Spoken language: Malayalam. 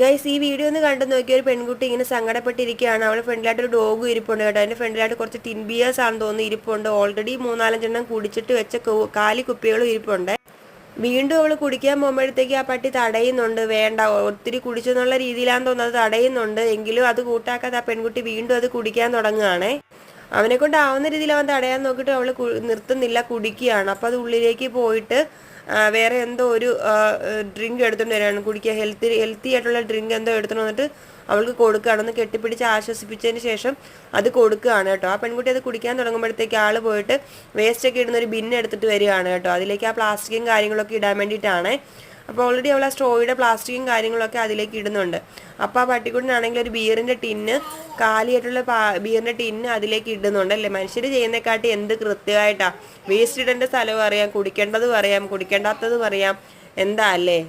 ഗൈസ് ഈ വീഡിയോ ഒന്ന് കണ്ടു നോക്കിയ ഒരു പെൺകുട്ടി ഇങ്ങനെ സങ്കടപ്പെട്ടിരിക്കുകയാണ്. അവൾ ഫ്രണ്ടിലായിട്ട് ഒരു ഡോഗും ഇരിപ്പുണ്ട് കേട്ടോ. അതിന്റെ ഫ്രണ്ടിലായിട്ട് കുറച്ച് ടിൻ ബിയേഴ്സ് ആണെന്ന് തോന്നുന്നു ഇരിപ്പുണ്ട്. ഓൾറെഡി 3-4 കുടിച്ചിട്ട് വെച്ച കാലി കുപ്പികളും ഇരിപ്പുണ്ട്. വീണ്ടും അവൾ കുടിക്കാൻ പോകുമ്പോഴത്തേക്ക് ആ പട്ടി തടയുന്നുണ്ട്. വേണ്ട, ഒത്തിരി കുടിച്ചെന്നുള്ള രീതിയിലാന്ന് തോന്നുന്നത്, തടയുന്നുണ്ട്. എങ്കിലും അത് കൂട്ടാക്കാതെ ആ പെൺകുട്ടി വീണ്ടും അത് കുടിക്കാൻ തുടങ്ങുകയാണേ. അവനെ കൊണ്ടാവുന്ന രീതിയിൽ അവൻ തടയാൻ നോക്കിയിട്ട് അവൾ നിർത്തുന്നില്ല, കുടിക്കുകയാണ്. അപ്പോൾ അത് ഉള്ളിലേക്ക് പോയിട്ട് വേറെ എന്തോ ഒരു ഡ്രിങ്ക് എടുത്തുകൊണ്ട് വരികയാണ്. കുടിക്കുക, ഹെൽത്തി ആയിട്ടുള്ള ഡ്രിങ്ക് എന്തോ എടുത്തുകൊണ്ട് വന്നിട്ട് അവൾക്ക് കൊടുക്കുകയാണ്. ഒന്ന് കെട്ടിപ്പിടിച്ച് ആശ്വസിപ്പിച്ചതിന് ശേഷം അത് കൊടുക്കുകയാണ് കേട്ടോ. ആ പെൺകുട്ടി അത് കുടിക്കാൻ തുടങ്ങുമ്പോഴത്തേക്ക് ആൾ പോയിട്ട് വേസ്റ്റ് ഒക്കെ ഇടുന്ന ഒരു ബിന്ന് എടുത്തിട്ട് വരികയാണ് കേട്ടോ. അതിലേക്ക് ആ പ്ലാസ്റ്റിക്കും കാര്യങ്ങളൊക്കെ ഇടാൻ വേണ്ടിയിട്ടാണ്. അപ്പോൾ ഓൾറെഡി അവൾ ആ സ്ട്രോയുടെ പ്ലാസ്റ്റിക്കും കാര്യങ്ങളൊക്കെ അതിലേക്ക് ഇടുന്നുണ്ട്. അപ്പോൾ ആ പട്ടിക്കുട്ടിനാണെങ്കിൽ ഒരു ബിയറിൻ്റെ ടിന്ന്, കാലിയായിട്ടുള്ള ബിയറിൻ്റെ ടിന്ന് അതിലേക്ക് ഇടുന്നുണ്ട്. അല്ലേ, മനുഷ്യർ ചെയ്യുന്നതിനെക്കാട്ടി എന്ത് കൃത്യമായിട്ടാണ്. വേസ്റ്റ് ഇടേണ്ട സ്ഥലവും അറിയാം, കുടിക്കേണ്ടതും അറിയാം, കുടിക്കേണ്ടാത്തതും അറിയാം. എന്താ അല്ലേ?